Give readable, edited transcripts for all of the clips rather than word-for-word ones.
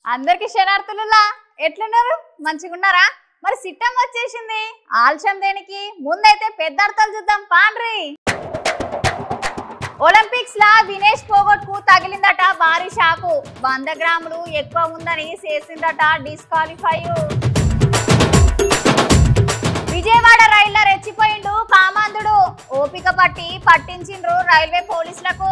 అందరికి శనార్థులులా ఎట్లున్నారు? మంచిగున్నారా? మరి సిట్టం వచ్చేసింది, ఆల్చం దేనికి? ముందైతే పెద్ద అర్థాలు చూద్దాం పాండ్రి. ఒలింపిక్స్ లా వినేష్ పోగొట్ కు తగిలిందట భారీ షాకు. 100 గ్రాములు ఎక్కువ ఉందని చేసిందట డిస్క్వాలిఫై. విజయవాడ రైళ్ల రెచ్చిపోయిండు కామాంధుడు. ఓపిక పట్టి పట్టించిండ్రు రైల్వే పోలీసులకు.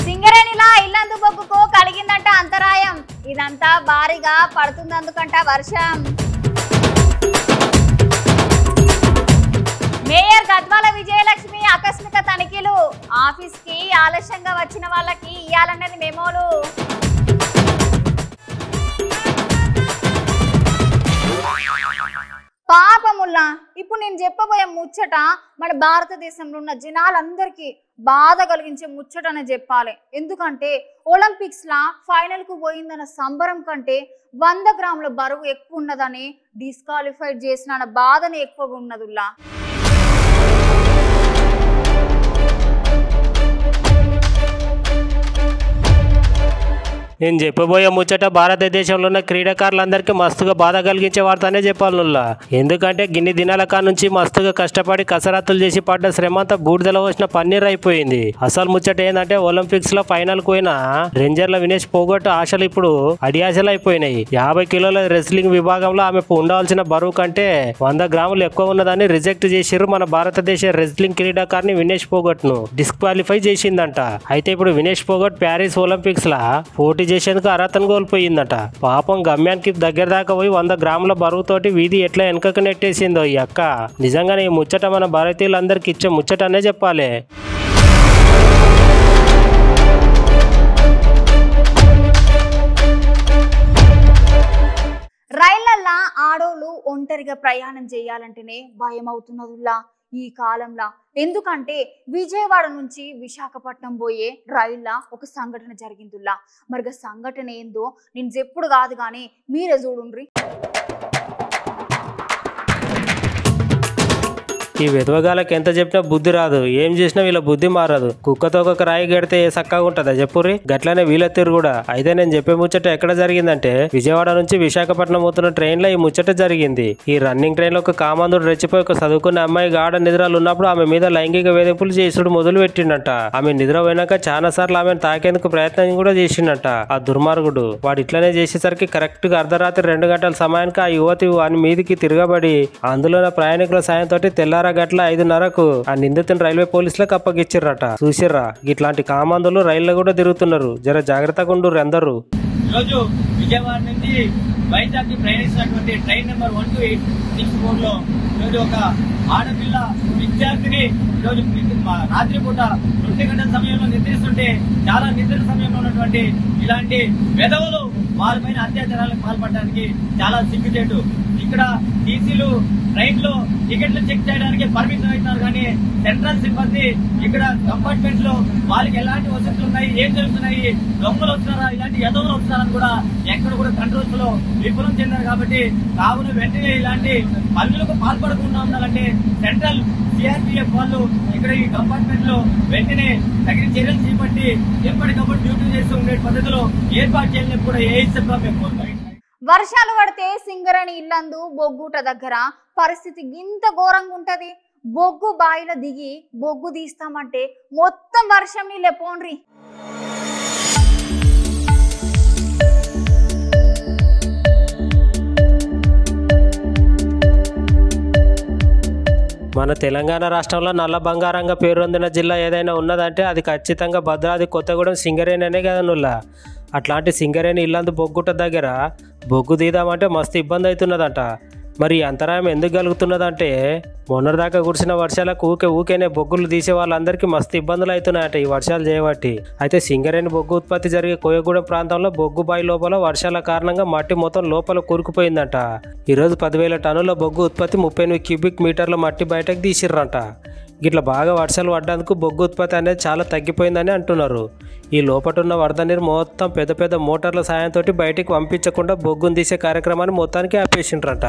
సింగరేణిలా ఇల్లందు బొగ్గుకు కలిగిందంట అంతరాయం. ఇదంతా భారీగా పడుతుందందుకంట వర్షం. మేయర్ గద్వాల విజయలక్ష్మి ఆకస్మిక తనిఖీలు. ఆఫీస్ కి ఆలస్యంగా వచ్చిన వాళ్ళకి ఇయ్యాలన్నది మెమోలు. పాపముల్లా ఇప్పుడు నేను చెప్పబోయే ముచ్చట మన భారతదేశంలో ఉన్న జనాలందరికీ బాధ కలిగించే ముచ్చటనే చెప్పాలి. ఎందుకంటే ఒలింపిక్స్ లా ఫైనల్ కు పోయిందన్న సంబరం కంటే 100 గ్రాముల బరువు ఎక్కువ ఉన్నదని డిస్క్వాలిఫైడ్ చేసిన బాధనే ఎక్కువగా ఉన్నదుల్లా. నేను చెప్పబోయే ముచ్చట భారతదేశంలో ఉన్న క్రీడాకారులందరికీ మస్తుగా బాధ కలిగించే వార్తనే చెప్పాలనుల్లా. ఎందుకంటే గిన్ని దినాల నుంచి మస్తుగా కష్టపడి కసరత్తులు చేసి పడ్డ శ్రమ అంతా బూడిదలో వచ్చిన పన్నీర్ అయిపోయింది. అసలు ముచ్చట ఏంటంటే ఒలింపిక్స్ లో ఫైనల్ కు పోయిన రేంజర్ల వినేష్ పోగొట్టు ఆశలు ఇప్పుడు అడియాశలు అయిపోయినాయి. 50 కిలోల రెస్లింగ్ విభాగంలో ఆమె ఉండాల్సిన బరువు కంటే 100 గ్రాములు ఎక్కువ ఉన్నదని రిజెక్ట్ చేసిర్రు మన భారతదేశ రెస్లింగ్ క్రీడాకారిని వినేష్ పోగొట్ను డిస్క్వాలిఫై చేసిందంట. అయితే ఇప్పుడు వినేష్ పోగొట్ ప్యారిస్ ఒలింపిక్స్ లా పోటీ చేసేందుకు అర్హతను కోల్పోయిందట. పాపం గమ్యానికి దగ్గర దాకా పోయి 100 గ్రాముల బరువుతోటి వీధి ఎట్లా వెనకకు నెట్టేసిందో ఈ అక్క. నిజంగానే ఈ ముచ్చట మన భారతీయులందరికి ఇచ్చే ముచ్చటనే చెప్పాలి. రైళ్లల్లా ఆడోళ్ళు ఒంటరిగా ప్రయాణం చేయాలంటేనే భయం అవుతున్నదిలా ఈ కాలంలో. ఎందుకంటే విజయవాడ నుంచి విశాఖపట్నం పోయే రైళ్ళ ఒక సంఘటన జరిగిందిలా. మరి సంఘటన ఏందో నేను చెప్పుడు కాదు కానీ మీరే చూడుండ్రి. ఈ వెధవగాలకు ఎంత చెప్పినా బుద్ధి రాదు, ఏం చేసినా వీళ్ళ బుద్ధి మారదు. కుక్కతో ఒక రాయి గడితే ఏ చక్కగా ఉంటుందా చెప్పుర్రి? గట్లనే వీళ్ళ తీరు కూడా. అయితే నేను చెప్పే ముచ్చట ఎక్కడ జరిగిందంటే విజయవాడ నుంచి విశాఖపట్నం పోతున్న ట్రైన్ లో ఈ ముచ్చట జరిగింది. ఈ రన్నింగ్ ట్రైన్ లో ఒక కామాంధుడు రెచ్చిపోయి ఒక చదువుకున్న అమ్మాయి గాఢ నిద్రలు ఉన్నప్పుడు ఆమె మీద లైంగిక వేధింపులు చేసుడు మొదలు పెట్టిండట. ఆమె నిద్ర పోయినాక చాలా సార్లు ఆమెను తాకేందుకు ప్రయత్నం కూడా చేసిండట ఆ దుర్మార్గుడు. వాడు ఇట్లనే చేసేసరికి కరెక్ట్ గా అర్ధరాత్రి 2 గంటల సమయానికి ఆ యువతి వాని మీదికి తిరగబడి అందులో ప్రయాణికుల సాయంతో తెల్లార గట్ల 5:30కు ఆ నిందితుని రైల్వే పోలీసులకు అప్పగిచ్చిర్రట. చూసిర్రా, ఇట్లాంటి కామాంధులు రైల్లో కూడా తిరుగుతున్నారు. జర జాగ్రత్తగా ఉండుర్రు అందరూ. ఈరోజు విజయవాడ నుంచి వైజాగ్ కి ప్రయాణించినటువంటి ట్రైన్ నెంబర్ 1264 లో ఈరోజు ఒక ఆడపిల్ల విద్యార్థిని ఈరోజు రాత్రిపూట 2 గంటల సమయంలో నిద్రిస్తుంటే చాలా నిద్ర సమయంలో ఉన్నటువంటి ఇలాంటి వెధవలు వారిపైన అత్యాచారాలకు పాల్పడడానికి చాలా సిగ్గుచేటు. ఇక్కడ టీసీలు ట్రైన్ లో టికెట్లు చెక్ చేయడానికి పర్మిషన్ అవుతున్నారు కానీ సెంట్రల్ సిబ్బంది ఇక్కడ కంపార్ట్మెంట్ లో వాళ్ళకి ఎలాంటి వసతులు ఉన్నాయి, ఏం జరుగుతున్నాయి, దొంగలు వస్తున్నారా, ఇలాంటి ఎదవలు వస్తున్నారని కూడా ఎక్కడ కూడా కంట్రోల్స్ లో విఫలం చెందారు. కాబట్టి కావున వెంటనే ఇలాంటి పనులకు పాల్పడకుండా ఉండాలంటే సెంట్రల్ సిఆర్పిఎఫ్ వాళ్ళు ఇక్కడ ఈ కంపార్ట్మెంట్ లో వెంటనే తగిన చర్యలు చేపట్టి ఎప్పటికప్పుడు డ్యూటీ చేస్తూ ఉండే పద్ధతిలో ఏర్పాటు చేయాలని కూడా ఏఐసీగా మేము కోరుతాం. వర్షాలు పడితే సింగరేణి ఇల్లందు బొగ్గుట దగ్గర పరిస్థితి ఇంత ఘోరంగా ఉంటది. బొగ్గు బాయిలో దిగి బొగ్గు తీస్తామంటే మొత్తం వర్షం నీళ్ళే పోండ్రి. మన తెలంగాణ రాష్ట్రంలో నల్ల బంగారంగా పేరొందిన జిల్లా ఏదైనా ఉన్నదంటే అది ఖచ్చితంగా భద్రాద్రి కొత్తగూడెం సింగరేణి అనే కదా నుల్లా. అట్లాంటి సింగరేణి ఇల్లందు బొగ్గుట దగ్గర బొగ్గు తీద్దామంటే మస్తు ఇబ్బంది అవుతున్నదంట. మరి అంతరాయం ఎందుకు కలుగుతున్నదంటే మొన్నటిదాకా కురిసిన వర్షాలకు ఊకేనే బొగ్గులు తీసే వాళ్ళందరికీ మస్తు ఇబ్బందులు అవుతున్నాయట ఈ వర్షాలు చేయబట్టి. అయితే సింగరేణి బొగ్గు ఉత్పత్తి జరిగే కోయగూడెం ప్రాంతంలో బొగ్గు బావి లోపల వర్షాల కారణంగా మట్టి మొత్తం లోపల కూరుకుపోయిందట. ఈరోజు 10,000 టన్నుల బొగ్గు ఉత్పత్తి 38 క్యూబిక్ మీటర్ల మట్టి బయటకు తీసిర్రంట. ఇట్లా బాగా వర్షాలు పడ్డందుకు బొగ్గు ఉత్పత్తి అనేది చాలా తగ్గిపోయిందని అంటున్నారు. ఈ లోపటున్న వరద నీరు మొత్తం పెద్ద పెద్ద మోటార్ల సాయంతో బయటికి పంపించకుండా బొగ్గును తీసే కార్యక్రమాన్ని మొత్తానికి ఆపేసిండ్రట.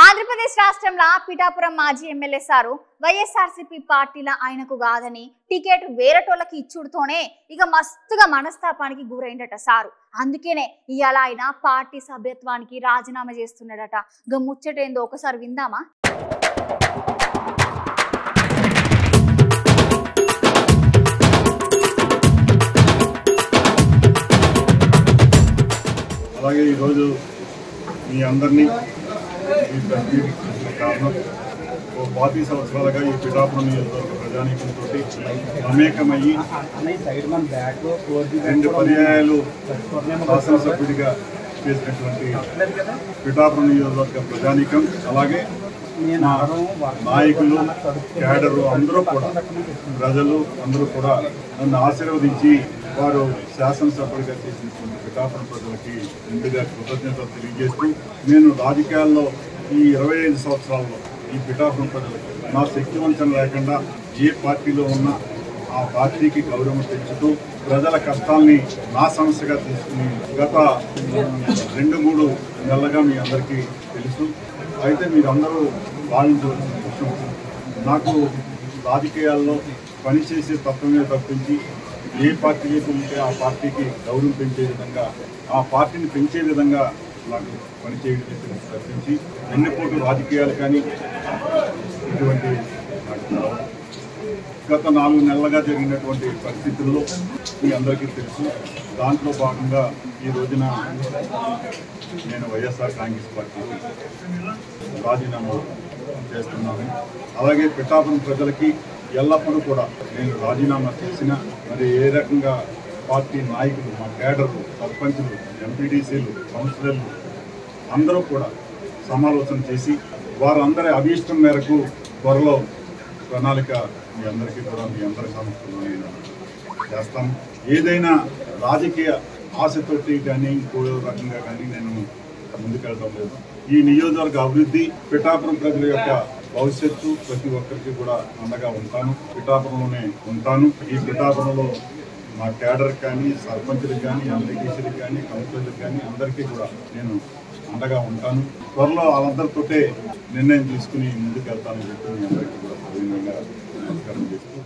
ఆంధ్రప్రదేశ్ రాష్ట్రంలో పిఠాపురం మాజీ ఎమ్మెల్యే సారు వైఎస్ఆర్సీపీ పార్టీలో ఆయనకు కాదని టికెట్ వేరేటోళ్ళకి ఇచ్చుడుతోనే ఇక మస్తుగా మనస్తాపానికి గురైందట సారు. అందుకేనే ఇవాళ ఆయన పార్టీ సభ్యత్వానికి రాజీనామా చేస్తున్నాడట. ఇక ముచ్చటేందో ఒకసారి విందామా? అలాగే ఈరోజు మీ అందరినీ కారణం 40 సంవత్సరాలుగా ఈ పిఠాపురం నియోజకవర్గ ప్రజానీకంతో మమేకమయ్యి 2 పర్యాయాలు శాసనసభ్యుడిగా చేసినటువంటి పిఠాపురం నియోజకవర్గ ప్రజానీకం, అలాగే నాయకులు, క్యాడరు అందరూ కూడా, ప్రజలు అందరూ కూడా నన్ను ఆశీర్వదించి వారు శాసనసభ్యుడిగా చేసినటువంటి పిఠాపురం ప్రజలకి ముందుగా కృతజ్ఞతలు తెలియజేస్తూ, నేను రాజకీయాల్లో ఈ 25 సంవత్సరాల్లో ఈ పిఠాపురం ప్రజలకు నా శక్తి వంచన లేకుండా ఏ పార్టీలో ఉన్నా ఆ పార్టీకి గౌరవం పెంచుతూ ప్రజల కష్టాల్ని నా సమస్యగా తీసుకుని గత 2-3 నెలలుగా మీ అందరికీ తెలుసు. అయితే మీరందరూ భావించవలసిన విషయం, నాకు రాజకీయాల్లో పనిచేసే తత్వమే తప్పించి ఏ పార్టీకి ఉంటే ఆ పార్టీకి గౌరవం పెంచే విధంగా, ఆ పార్టీని పెంచే విధంగా నాకు పనిచేయడం తెలుసు తప్పించి ఎన్నిపోటు రాజకీయాలు కానీ ఇటువంటి గత 4 నెలలుగా జరిగినటువంటి పరిస్థితుల్లో మీ అందరికీ తెలుసు. దాంట్లో భాగంగా ఈ రోజున నేను వైఎస్ఆర్ కాంగ్రెస్ పార్టీకి రాజీనామా చేస్తున్నాను. అలాగే పిఠాపురం ప్రజలకి ఎల్లప్పుడూ కూడా నేను రాజీనామా చేసిన మరి ఏ రకంగా పార్టీ నాయకులు, మా కేడర్లు, సర్పంచులు, ఎంపీటీసీలు, కౌన్సిలర్లు అందరూ కూడా సమాలోచన చేసి వారందరి అభీష్టం మేరకు త్వరలో ప్రణాళిక మీ అందరికీ కూడా మీ అందరి సమక్షంలో నేను చేస్తాను. ఏదైనా రాజకీయ ఆశతోటి కానీ ఇంకో రకంగా కానీ నేను ముందుకెళ్ళడం లేదు. ఈ నియోజకవర్గ అభివృద్ధి, పిఠాపురం ప్రజల యొక్క భవిష్యత్తు ప్రతి ఒక్కరికి కూడా అండగా ఉంటాను. పిఠాపురంలోనే ఉంటాను. ఈ పిఠాపురంలో మా కేడర్ కానీ, సర్పంచులకు కానీ, ఎంపీటీసీలకు కానీ, కౌన్సిలర్లకు కానీ అందరికీ కూడా నేను అండగా ఉంటాను. త్వరలో వాళ్ళందరితోటే నిర్ణయం తీసుకుని ముందుకు వెళ్తానని చెప్పి మీ అందరికీ కూడా సవినయంగా నమస్కారం చేస్తూ,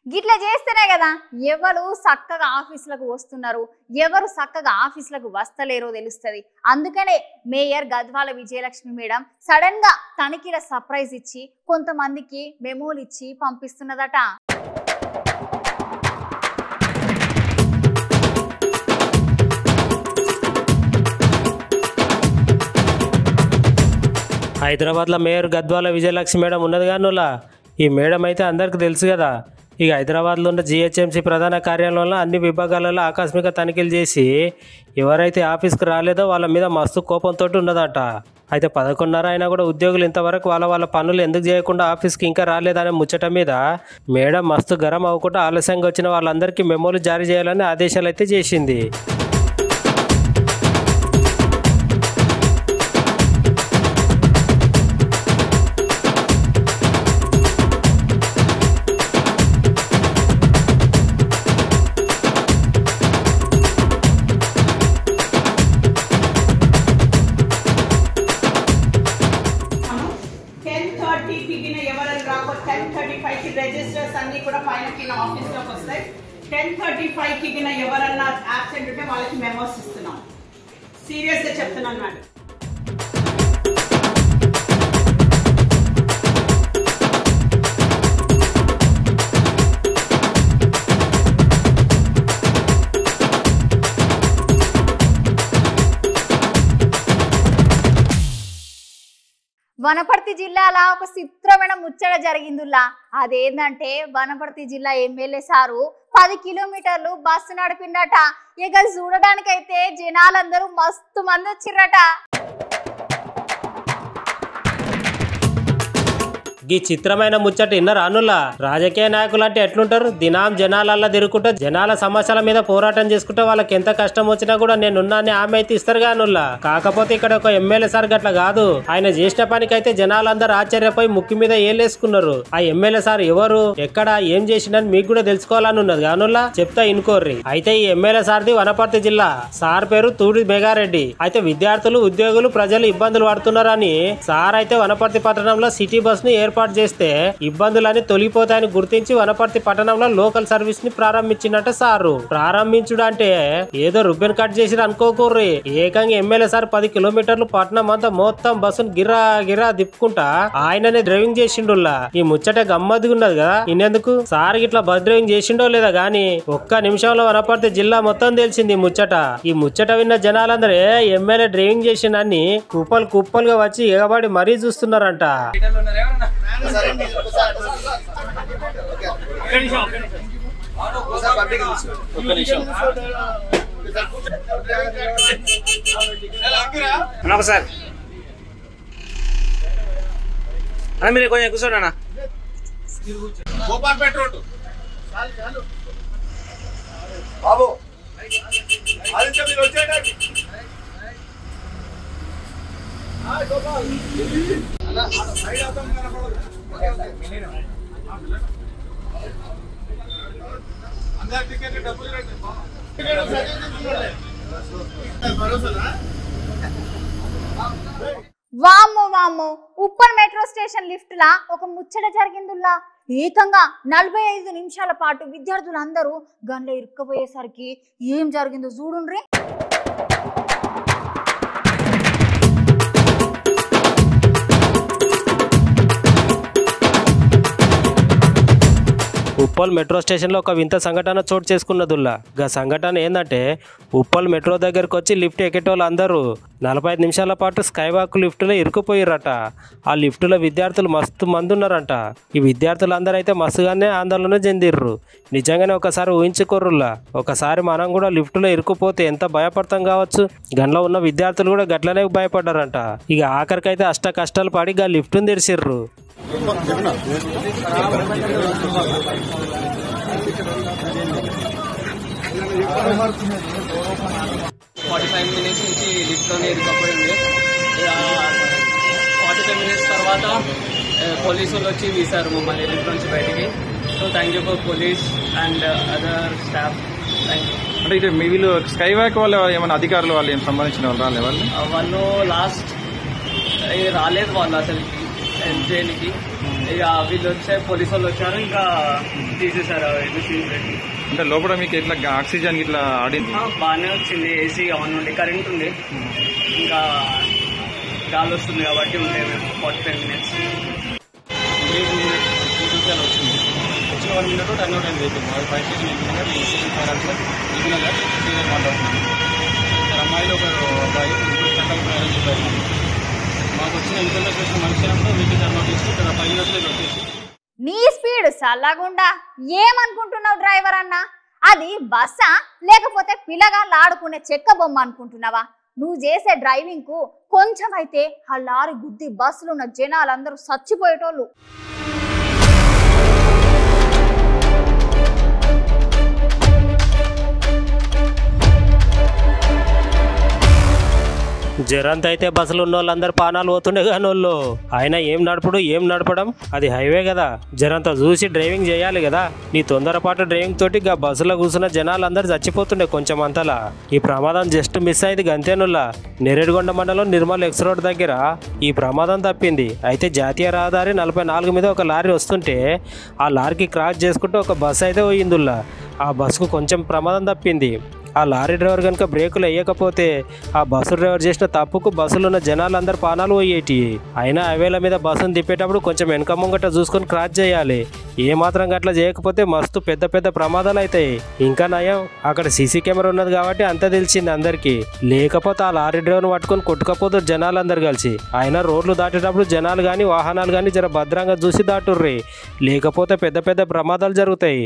గిట్లా చేస్తేనే కదా ఎవరు చక్కగా ఆఫీసులకు వస్తున్నారు, ఎవరు చక్కగా ఆఫీసులకు వస్తలేరో తెలుస్తుంది. అందుకనే mayor Gadwal Vijayalakshmi madam sudden గా తనిఖీల సర్ప్రైజ్ ఇచ్చి కొంతమందికి మెమోలు ఇచ్చి పంపిస్తున్నదట. హైదరాబాద్లో మేయర్ గద్వాల విజయలక్ష్మి మేడం ఉన్నది కానులా. ఈ మేడం అయితే అందరికీ తెలుసు కదా. ఇక హైదరాబాద్లో ఉన్న జిహెచ్ఎంసీ ప్రధాన కార్యాలయంలో అన్ని విభాగాలలో ఆకస్మిక తనిఖీలు చేసి ఎవరైతే ఆఫీస్కి రాలేదో వాళ్ళ మీద మస్తు కోపంతో ఉన్నదట. అయితే 11:30 అయినా కూడా ఉద్యోగులు ఇంతవరకు వాళ్ళ పనులు ఎందుకు చేయకుండా ఆఫీస్కి ఇంకా రాలేదనే ముచ్చట మీద మేడం మస్తు గరం అవ్వకుండా ఆలస్యంగా వచ్చిన వాళ్ళందరికీ మెమోలు జారీ చేయాలని ఆదేశాలు అయితే చేసింది. రిజిస్టర్స్ అన్ని కూడా పైనకి ఆఫీస్ లోకి వస్తాయి. 10:35కి ఎవరన్నా ఆబ్సెంట్ ఉంటే వాళ్ళకి మెమోస్ ఇస్తున్నాం. సీరియస్ గా చెప్తున్నాను మేడం. వనపర్తి జిల్లాలో ఒక చిత్రమైన ముచ్చట జరిగిందిలా. అదేంటంటే వనపర్తి జిల్లా ఎమ్మెల్యే సారు 10 కిలోమీటర్లు బస్సు నడిపిండట. ఇక చూడడానికైతే జనాలందరూ మస్తు మంది వచ్చిర్రట. ఈ చిత్రమైన ముచ్చట ఇన్నర్ అనుల్లా రాజకీయ నాయకులు అంటే ఎట్లుంటారు? దినాం జనాలల్లా తిరుగుకుంటా జనాల సమస్యల మీద పోరాటం చేసుకుంటే వాళ్ళకి ఎంత కష్టం వచ్చినా కూడా నేనున్నాన్ని ఆమె అయితే ఇస్తారు కానుల్లా. కాకపోతే ఇక్కడ ఒక ఎమ్మెల్యే సార్ గట్ల కాదు. ఆయన చేసిన పనికైతే జనాలందరూ ఆశ్చర్యపోయి ముక్కు మీద ఏలేసుకున్నారు. ఆ ఎమ్మెల్యే సార్ ఎవరు, ఎక్కడ, ఏం చేసిందని మీకు కూడా తెలుసుకోవాలని ఉన్నది కానుల్లా. చెప్తా ఇనుకోర్రి. అయితే ఈ ఎమ్మెల్యే సార్ది వనపర్తి జిల్లా. సార్ పేరు తూడి మెగారెడ్డి. అయితే విద్యార్థులు, ఉద్యోగులు, ప్రజలు ఇబ్బందులు పడుతున్నారని సార్ అయితే వనపర్తి పట్టణంలో సిటీ బస్ ని ఏర్పాటు చేస్తే ఇబ్బందులన్నీ తొలగిపోతాయని గుర్తించి వనపర్తి పట్టణంలో లోకల్ సర్వీస్ ని ప్రారంభించినట్టు సారు. ప్రారంభించుడు అంటే ఏదో రుబ్బెన్ కట్ చేసి అనుకోకూర్రి. ఏకంగా ఎమ్మెల్యే సార్ 10 కిలోమీటర్లు పట్టణం అంతా మొత్తం బస్సును గిరా గిరా తిప్పుకుంటా ఆయననే డ్రైవింగ్ చేసిండుల్లా. ఈ ముచ్చట గమ్మత్తుగా ఉన్నది కదా. ఇన్నెందుకు సార్ ఇట్లా బస్ డ్రైవింగ్ చేసిండో లేదా గానీ ఒక్క నిమిషంలో వనపర్తి జిల్లా మొత్తం తెలిసింది ఈ ముచ్చట. ఈ ముచ్చట విన్న జనాలందరూ ఎమ్మెల్యే డ్రైవింగ్ చేసిండని కుప్పలు కుప్పలుగా వచ్చి ఎగబడి మరీ చూస్తున్నారంట. సార్ మీరు కొంచెం కూర్చోండి అన్న. గోపాల్పేట రోడ్ బాబు ఆదిత్య మీరు వచ్చేయండి. అందరు టికెట్ డబ్బులు వామ్మో వామ్మో, ఉప్పల్ మెట్రో స్టేషన్ లిఫ్ట్ లా ఒక ముచ్చట జరిగిందిలా. ఏకంగా 45 నిమిషాల పాటు విద్యార్థులందరూ గన్లో ఇరుక్కుపోయేసరికి ఏం జరిగిందో చూడుండ్రి. ఉప్పల్ మెట్రో స్టేషన్లో ఒక వింత సంఘటన చోటు చేసుకున్నదుల్లా. గా సంఘటన ఏంటంటే ఉప్పల్ మెట్రో దగ్గరకు వచ్చి లిఫ్ట్ ఎక్కేటోళ్ళు అందరూ 45 నిమిషాల పాటు స్కై వాక్ లిఫ్ట్లో ఇరుక్కుపోయారట. ఆ లిఫ్ట్లో విద్యార్థులు మస్తు మంది ఉన్నారంట. ఈ విద్యార్థులందరూ అయితే మస్తుగానే ఆందోళన చెందిర్రు. నిజంగానే ఒకసారి ఊహించుకోర్రులా. ఒకసారి మనం కూడా లిఫ్ట్లో ఇరుక్కుపోతే ఎంత భయపడతాం కావచ్చు. గన్లో ఉన్న విద్యార్థులు కూడా గట్లనే భయపడ్డారంట. ఇక ఆఖరికైతే అష్ట కష్టాలు పడి గా లిఫ్ట్ని తెరిచిర్రు. 45 మినిట్స్ నుంచి లిఫ్ట్లోనే ఇరుక్కపోయింది. 45 మినిట్స్ తర్వాత పోలీసులు వచ్చి తీశారు మమ్మల్ని లిఫ్ట్ నుంచి బయటికి. So thank you for police and other staff. Thank you. అంటే ఇటు మీ వీళ్ళు స్కై వాక్ వాళ్ళు ఏమైనా అధికారులు వాళ్ళు ఏం సంబంధించిన వాళ్ళు రాలే? వాళ్ళు లాస్ట్ రాలేదు వాళ్ళు అసలు జైలుకి. ఇక వీళ్ళు వచ్చే పోలీసు వాళ్ళు వచ్చారు, ఇంకా తీసేశారు. అంటే లోపల మీకు ఇట్లా ఆక్సిజన్ ఇట్లా ఆడింది? బాగానే వచ్చింది. ఏసీ ఆన్ ఉండి, కరెంట్ ఉంది, ఇంకా గాలి వస్తుంది కాబట్టి ఉండే మేము 45 మినిట్స్. 2 నిమిషాలు వచ్చింది. వచ్చిన 1 మినిట్ టర్న్ అవుట్ అయింది. ఫైవ్ స్టేషన్ మాట్లాడుతున్నాను. ఇద్దరు అమ్మాయిలు ఒకరు అబ్బాయి, ఇప్పుడు చట్టాలు ప్రయాణం చెప్పారు. మాకు వచ్చిన ఇన్ఫర్మేషన్ మనిషి అంతా వీటి టర్న్ అవుట్ చేసి ఇక్కడ 5 మినిట్స్లో వచ్చేసి. నీ స్పీడ్ సల్లగుండా ఏమనుకుంటున్నావు డ్రైవర్ అన్న? అది బస్సా లేకపోతే పిల్లగాళ్ళు ఆడుకునే చెక్క బొమ్మ అనుకుంటున్నావా? నువ్వు చేసే డ్రైవింగ్ కు కొంచెం అయితే ఆ లారీ గుద్ది బస్సులో ఉన్న జనాలందరూ చచ్చిపోయేటోళ్ళు. జరంత అయితే బస్సులు ఉన్న వాళ్ళందరూ పానాలు పోతుండే కానీ వాళ్ళు ఆయన ఏం నడపడం, అది హైవే కదా. జరంత చూసి డ్రైవింగ్ చేయాలి కదా. నీ తొందరపాటు డ్రైవింగ్ తోటి గా బస్సులో కూర్చున్న జనాలందరూ చచ్చిపోతుండే కొంచెం అంతలా. ఈ ప్రమాదం జస్ట్ మిస్ అయింది గంతేనుల్లా. నెరేడుగొండ మండలం నిర్మల్ ఎక్స్ రోడ్ దగ్గర ఈ ప్రమాదం తప్పింది. అయితే జాతీయ రహదారి 44 మీద ఒక లారీ వస్తుంటే ఆ లారీకి క్రాస్ చేసుకుంటూ ఒక బస్సు అయితే పోయిందుల్లా. ఆ బస్సుకు కొంచెం ప్రమాదం తప్పింది. ఆ లారీ డ్రైవర్ కనుక బ్రేకులు వేయకపోతే ఆ బస్సు డ్రైవర్ చేసిన తప్పుకు బస్సులో ఉన్న జనాలందరూ పానాలు పోయేటి. అయినా హైవేల మీద బస్సును తిప్పేటప్పుడు కొంచెం వెనక ముంగట చూసుకొని క్రాస్ చేయాలి. ఏమాత్రం గట్లా చేయకపోతే మస్తు పెద్ద పెద్ద ప్రమాదాలు అవుతాయి. ఇంకా నయం అక్కడ సీసీ కెమెరా ఉన్నది కాబట్టి అంత తెలిసింది అందరికీ. లేకపోతే ఆ లారీ డ్రైవర్ను పట్టుకొని కొట్టుకపోతారు జనాలందరూ కలిసి. అయినా రోడ్లు దాటేటప్పుడు జనాలు కానీ వాహనాలు కానీ జర భద్రంగా చూసి దాటుర్రి, లేకపోతే పెద్ద పెద్ద ప్రమాదాలు జరుగుతాయి.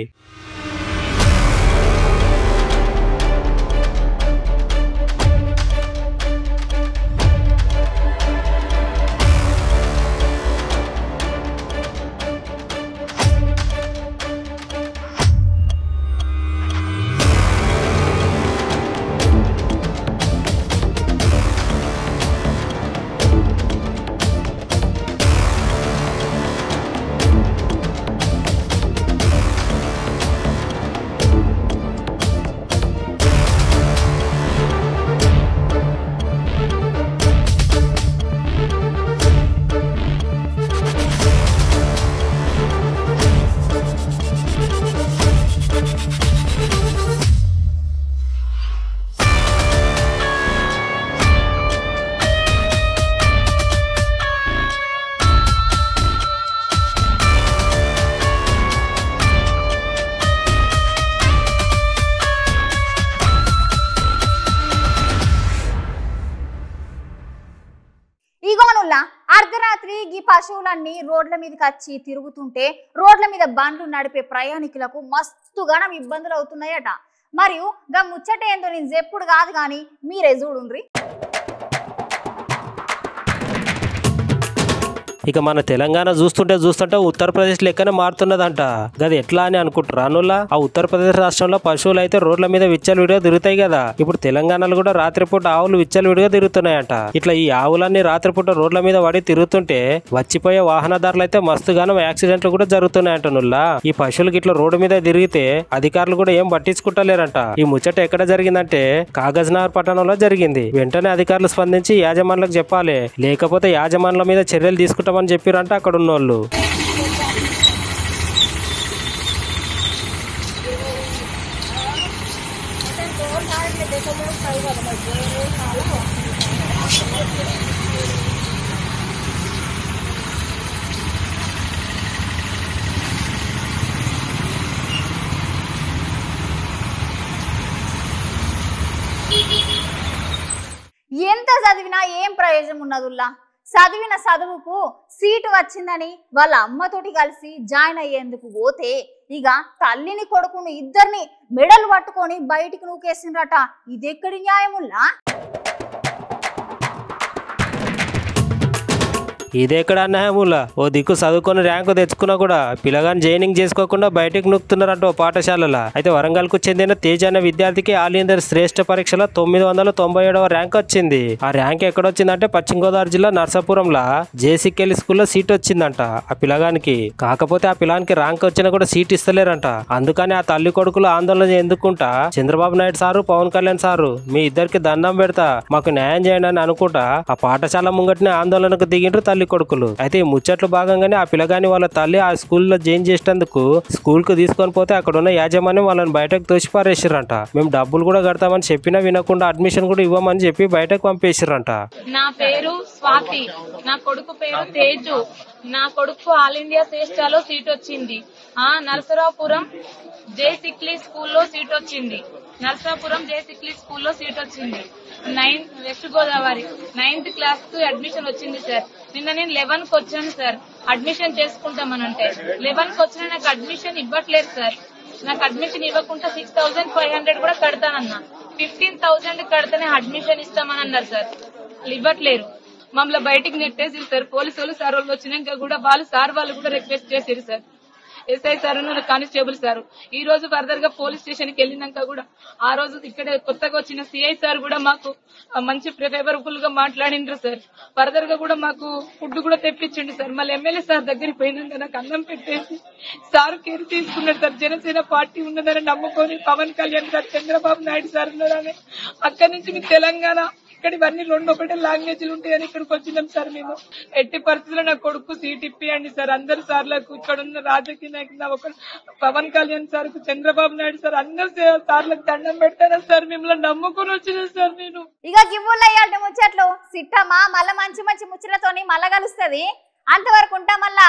అవునులా అర్ధరాత్రి ఈ పశువులన్నీ రోడ్ల మీదకి వచ్చి తిరుగుతుంటే రోడ్ల మీద బండ్లు నడిపే ప్రయాణికులకు మస్తుగానం ఇబ్బందులు అవుతున్నాయట. మరియు గా ముచ్చట ఏందో నేను చెప్పుడు కాదు కానీ మీరే చూడుండ్రి. ఇక మన తెలంగాణ చూస్తుంటే ఉత్తరప్రదేశ్ లెక్కనే మారుతున్నదంట. గది ఎట్లా అని అనుకుంటారా అనులా? ఆ ఉత్తరప్రదేశ్ రాష్ట్రంలో పశువులు అయితే రోడ్ల మీద విచ్చలవిడిగా తిరుగుతాయి కదా. ఇప్పుడు తెలంగాణలో కూడా రాత్రిపూట ఆవులు విచ్చలవిడిగా తిరుగుతున్నాయంట. ఇట్లా ఈ ఆవులన్నీ రాత్రిపూట రోడ్ల మీద పడి తిరుగుతుంటే వచ్చిపోయే వాహనదారులు అయితే మస్తుగానం యాక్సిడెంట్లు కూడా జరుగుతున్నాయంట నుల్లా. ఈ పశువులకి ఇట్లా రోడ్డు మీద తిరిగితే అధికారులు కూడా ఏం పట్టించుకుంటలేరంట. ఈ ముచ్చట ఎక్కడ జరిగిందంటే కాగజ్నగర్ పట్టణంలో జరిగింది. వెంటనే అధికారులు స్పందించి యాజమాన్లకు చెప్పాలి, లేకపోతే యాజమాన్ల మీద చర్యలు తీసుకుంటాం అని చెప్పారంట అక్కడ ఉన్నోళ్ళు. ఎంత చదివినా ఏం ప్రయోజనం ఉన్నదుల్లా? చదివిన చదువుకు సీటు వచ్చిందని వాళ్ళ అమ్మతోటి కలిసి జాయిన్ అయ్యేందుకు పోతే ఇక తల్లిని కొడుకును ఇద్దరిని మెడలు పట్టుకొని బయటికి నూకేసిండ్రట. ఇదెక్కడి న్యాయముల్లా? ఇదెక్కడ అన్యాయములా? ఓ దిక్కు చదువుకొని ర్యాంకు తెచ్చుకున్నా కూడా పిల్లగాని జాయినింగ్ చేసుకోకుండా బయటకు నొక్కుతున్నారంట ఓ పాఠశాలలో. అయితే వరంగల్కు చెందిన తేజ్ అనే విద్యార్థికి ఆల్ ఇండియా శ్రేష్ఠ పరీక్షలో 997వ ర్యాంక్ వచ్చింది. ఆ ర్యాంక్ ఎక్కడొచ్చిందంటే పశ్చిమ గోదావరి జిల్లా నర్సాపురంలో జేసీకెళ్ళి స్కూల్లో సీట్ వచ్చిందంట ఆ పిల్లగానికి. కాకపోతే ఆ పిల్లగానికి ర్యాంక్ వచ్చినా కూడా సీట్ ఇస్తలేరంట. అందుకని ఆ తల్లి కొడుకులు ఆందోళన ఎందుకుంటా చంద్రబాబు నాయుడు సారు, పవన్ కళ్యాణ్ సారు మీ ఇద్దరికి దండం పెడతా, మాకు న్యాయం చేయండి అని అనుకుంటా ఆ పాఠశాల ముంగటినే ఆందోళనకు దిగిండ్రు తల్లి కొడుకులు. అయితే ఈ ముచ్చట్లు భాగంగానే ఆ పిల్లగాని వాళ్ళ తల్లి ఆ స్కూల్లో జాయిన్ చేసేందుకు స్కూల్ కు తీసుకొని పోతే అక్కడ ఉన్న యాజమాన్యం వాళ్ళని బయటకు తోసిపారేసిరంట. మేము డబ్బులు కూడా కడతామని చెప్పినా వినకుండా అడ్మిషన్ కూడా ఇవ్వమని చెప్పి బయటకు పంపేసిరంట. నా పేరు స్వాతి, నా కొడుకు పేరు తేజు. నా కొడుకు ఆల్ ఇండియా శ్రేష్ఠలో సీట్ వచ్చింది. నరసరావుపురం జేసిక్లీ స్కూల్లో సీట్ వచ్చింది. నరసాపురం జేసిక్లీ స్కూల్లో సీట్ వచ్చింది. వెస్ట్ గోదావరి 9th క్లాస్ కు అడ్మిషన్ వచ్చింది సార్. నిన్న నేను 11కి వచ్చాను సార్ అడ్మిషన్ చేసుకుంటామనంటే. 11కి వచ్చినా నాకు అడ్మిషన్ ఇవ్వట్లేదు సార్. నాకు అడ్మిషన్ ఇవ్వకుండా 6500 కూడా కడతానన్నా. 15,000 కడితేనే అడ్మిషన్ ఇస్తామని అన్నారు సార్. ఇవ్వట్లేరు. మమ్మల్ని బయటికి నెట్టేసి సార్. పోలీసు వాళ్ళు సార్ వాళ్ళు వచ్చినాక కూడా వాళ్ళు కూడా రిక్వెస్ట్ చేశారు sir. SI sir constable sir ఈ రోజు ఫర్దర్ గా పోలీస్ స్టేషన్ కి వెళ్ళినాక కూడా ఆ రోజు ఇక్కడ కొత్తగా వచ్చిన సిఐ సార్ కూడా మాకు మంచి ఫేవరబుల్ గా మాట్లాడిండ్రు సార్. ఫర్దర్ గా కూడా మాకు ఫుడ్ కూడా తెప్పించండి సార్. మళ్ళీ ఎమ్మెల్యే సార్ దగ్గరికి పోయినాక నాకు అన్నం పెట్టేసి సార్ కేర్ తీసుకున్నారు సార్. జనసేన పార్టీ ఉన్నదని నమ్ముకొని పవన్ కళ్యాణ్ సార్, చంద్రబాబు నాయుడు సార్ ఉన్నారని అక్కడి నుంచి మీ తెలంగాణ ఇక్కడ ఇవన్నీ 2 ఒకటే లాంగ్వేజ్లు ఉంటాయని ఇక్కడికి వచ్చినాం సార్. మేము ఎట్టి పరిస్థితుల్లో నా కొడుకు సీట్ ఇప్పియండి సార్. అందరు సార్లకు ఇక్కడ ఉన్న రాజకీయ నాయకులు ఒక పవన్ కళ్యాణ్ సార్ కు, చంద్రబాబు నాయుడు సార్ అందరు సార్లకు దండం పెడతారా సార్. మిమ్మల్ని నమ్ముకుని వచ్చినా సార్ నేను. ఇక గివ్వుల్లో అయ్యాలి ముచ్చట్లు సిట్టమ్మా. మళ్ళా మంచి మంచి ముచ్చట్లతోని మళ్ళా కలుస్తుంది. అంతవరకు ఉంటా మళ్ళా.